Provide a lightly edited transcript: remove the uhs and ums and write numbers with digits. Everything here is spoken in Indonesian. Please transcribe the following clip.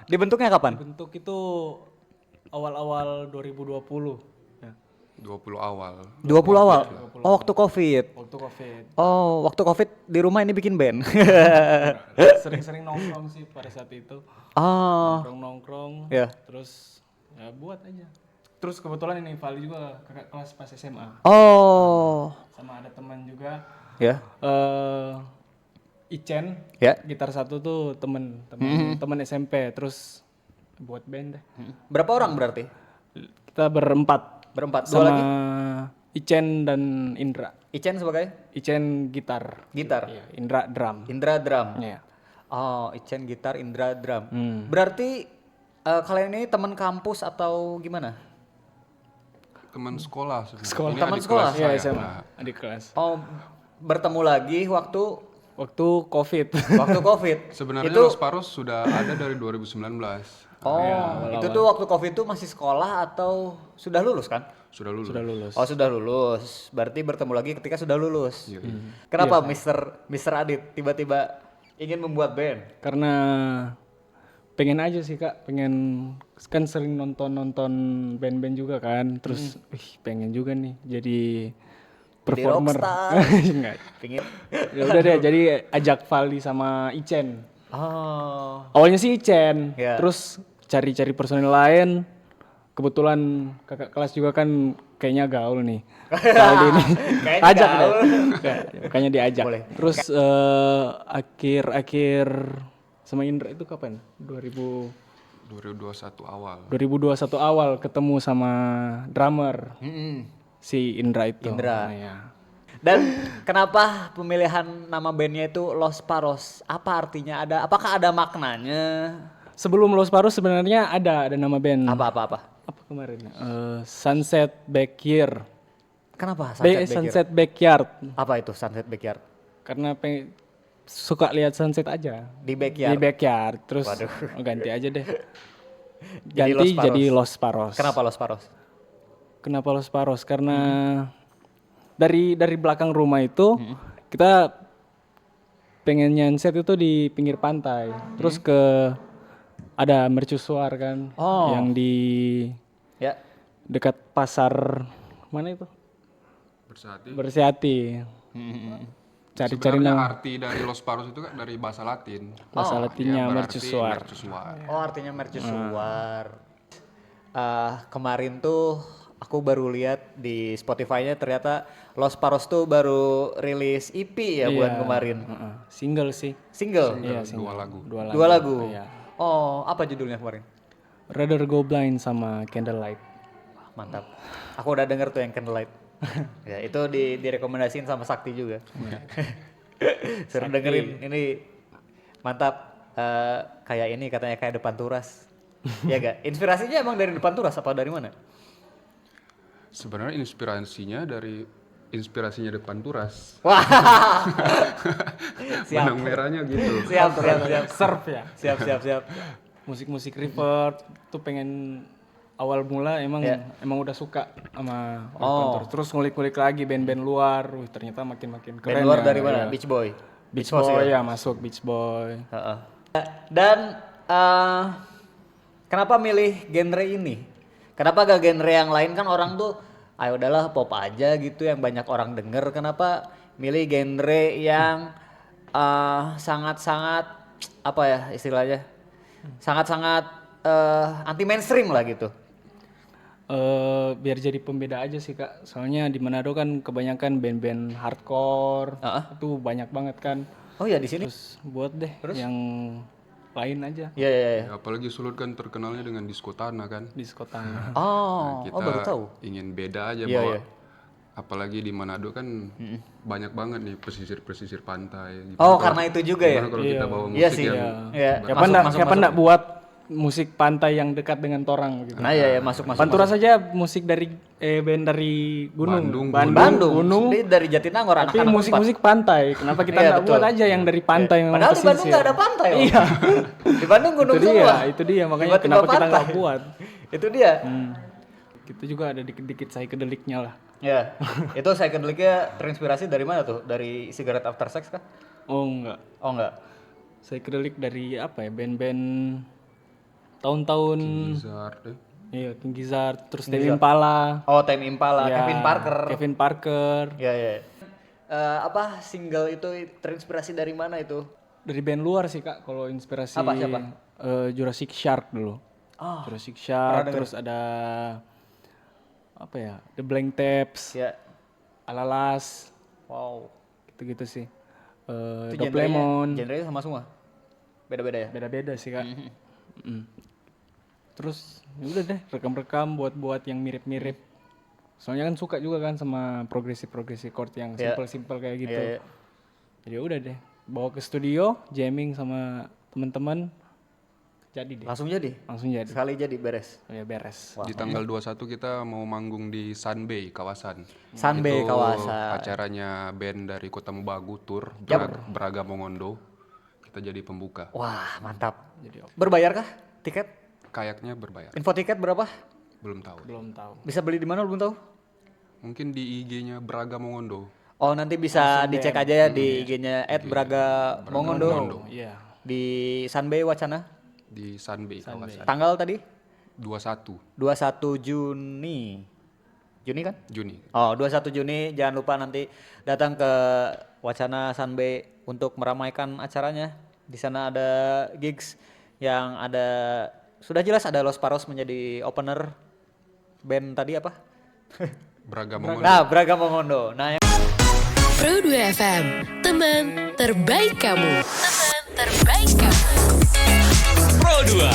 Dibentuknya kapan? Bentuk itu awal-awal 2020. Ya, 20 awal. 20 awal. 20 Oh, waktu Covid. waktu Covid. Oh, waktu Covid di rumah ini bikin band. Sering-sering nongkrong sih pada saat itu. Oh, Nongkrong-nongkrong. ya. Terus ya buat aja. Terus kebetulan ini Vali juga kakak kelas pas SMA. Oh, Sama ada teman juga ya. Icen. Ya. Gitar satu tuh temen SMP. Terus buat band deh. Berapa orang berarti? Kita berempat. Berempat. Dua Sama lagi? Icen dan Indra. Icen sebagai Icen gitar. gitar. Iya, Indra drum. Indra drum. Iya. Oh, Icen gitar, Indra drum. Hmm. Berarti kalian ini teman kampus atau gimana? Teman sekolah sebenarnya. Sekolah. Ini Teman adik sekolah? kelas Iya, saya. SMA. Nah, Adik kelas. Oh, bertemu lagi waktu Covid. waktu Covid. sebenarnya itu Los Paros sudah ada dari 2019. Oh, Iya, itu tuh waktu Covid tuh masih sekolah atau sudah lulus kan? Sudah lulus. Sudah lulus. Oh, sudah lulus. Berarti bertemu lagi ketika sudah lulus. Iya. Kenapa Mister Adit tiba-tiba ingin membuat band? Karena pengen aja sih Kak, pengen kan sering nonton band-band juga kan. Terus pengen juga nih jadi performer. rockstar. Enggak. Pingin. Ya udah deh, jadi ajak Valdi sama Icen. Oh. Awalnya sih Icen, Ya. terus cari-cari personil lain. Kebetulan kakak kelas juga kan kayaknya gaul nih. Valdi nih. Kayaknya Ajak gaul. deh. Makanya diajak. Boleh. Terus akhir sama Indra itu kapan? 2021 awal. 2021 awal ketemu sama drummer si Indra itu. Indra. Nah, ya. Dan kenapa pemilihan nama bandnya itu Los Paros? Apa artinya? Apakah ada maknanya? Sebelum Los Paros sebenarnya ada nama band. Apa? Apa kemarin? Sunset Backyard. Kenapa Sunset Backyard? Sunset Backyard. Apa itu Sunset Backyard? Karena suka lihat sunset aja. Di Di backyard. backyard. Terus Waduh. ganti aja deh. Jadi Ganti Los Paros. jadi Los Paros. Kenapa Los Paros? Kenapa Los Paros? Karena dari belakang rumah itu kita pengen nyanset itu di pinggir pantai. Terus ada mercusuar kan Oh. yang di Ya. dekat pasar mana itu? Bersati. Bersiati. Cari-cari Sebenarnya nama arti dari Los Paros itu kan dari bahasa Latin. bahasa Latinnya Dia berarti mercusuar. mercusuar. Oh, artinya mercusuar. Kemarin tuh aku baru lihat di Spotify-nya ternyata Los Paros tuh baru rilis EP ya bulan Iya, kemarin. Single sih. Single. Iya, Dua lagu. Dua lagu. Iya. Oh, apa judulnya kemarin? Rather Go Blind sama Candlelight. Wah, mantap. Aku udah denger tuh yang Candlelight. Ya, itu direkomendasiin sama Sakti juga. Suruh dengerin ini mantap. Kayak ini katanya kayak Depan Turas. Ya gak? Inspirasinya emang dari Depan Turas apa dari mana? Sebenarnya inspirasinya depan Turas. Wah. Siap. Benang merahnya gitu. Siap. Surf ya. Siap. Musik-musik River tuh pengen awal mula emang Ya. udah suka sama Oh. River. Terus ngulik-ngulik lagi band-band luar. Ternyata makin keren. Band luar ya. dari mana? Iya. Beach Boy. Beach Music Boy ya masuk Beach Boy. Heeh. Dan kenapa milih genre ini? Kenapa gak genre yang lain kan orang tuh ayo udahlah pop aja gitu yang banyak orang denger. Kenapa milih genre yang sangat-sangat apa ya istilahnya? Sangat-sangat anti mainstream lah gitu. Biar jadi pembeda aja sih Kak. Soalnya di Manado kan kebanyakan band-band hardcore. Itu banyak banget kan. Oh ya di sini. Terus buat deh yang lain aja Iya. Ya, apalagi Sulut kan terkenalnya dengan disko tanah kan. di kota. Oh, Kita baru tahu. ingin beda aja Iya, bahwa iya. apalagi di Manado kan banyak banget nih pesisir pantai. Oh, karena itu juga ya. Gimana kalau kita bawa musik Iya sih. yang Iya. Siapa ndak buat musik pantai yang dekat dengan torang gitu. Nah, iya masuk. Pantura saja musik dari band dari gunung. Bandung. Gunung. Dia dari Jatinangor Tapi anak-anak musik-musik pantai. Kenapa kita Iya, nggak betul. buat aja yang dari pantai memang Padahal di Bandung pesisir? nggak ada pantai. Om. Iya. Di Bandung gunung itu semua. itu dia makanya Tiba-tiba kenapa kita nggak pantai. buat? Itu dia. Kita juga ada dikit-dikit psychedelicnya lah. Ya. Itu psychedelicnya terinspirasi dari mana tuh? Dari Cigarette After Sex kah? Oh enggak. Oh enggak. Psychedelic dari apa ya? Band-band tahun-tahun Lizard, iya King Gizzard, terus Tame Impala, Oh, Tame Impala, ya, Kevin Parker. Kevin Parker, Ya. Apa single itu terinspirasi dari mana itu? dari band luar sih Kak kalau inspirasi. Apa, siapa? Jurassic Shark dulu. Jurassic Shark, terus ada apa ya? The Blank Tapes, Ya. Alalas, Wow. gitu-gitu sih. Itu Dop Lemon, genrenya sama semua. Beda-beda ya. beda-beda sih Kak. Terus ya udah deh rekam-rekam buat yang mirip-mirip. Soalnya kan suka juga kan sama progresif chord yang simple-simple kayak gitu. Iya. Jadi udah deh bawa ke studio, jamming sama teman-teman, jadi deh. Langsung jadi. Langsung jadi. Sekali jadi beres. Ya beres. Di tanggal 21 kita mau manggung di Sunbay kawasan. Sunbay Itu kawasan. acaranya band dari Kota Mubagu tour Braga Mongondo. Kita jadi pembuka. Wah, mantap. Berbayar kah tiket? Kayaknya berbayar. Info tiket berapa? Belum tahu. Belum tahu. Bisa beli di mana belum tahu? Mungkin di IG-nya Braga Mongondo. Oh, nanti bisa dicek aja ya di IG-nya @braga_mongondo. Iya. Di Sunbay Wacana. Di Sunbay kawasan. Tanggal tadi 21 21 Juni. Juni kan? Juni. Oh, 21 Juni jangan lupa nanti datang ke Wacana Sunbay untuk meramaikan acaranya. Di sana ada gigs yang ada sudah jelas ada Los Paros menjadi opener. Band tadi apa? Braga Mongondo. Nah, Braga Mongondo. Nah, Pro 2 FM, teman terbaik kamu. Teman terbaik kamu. Pro 2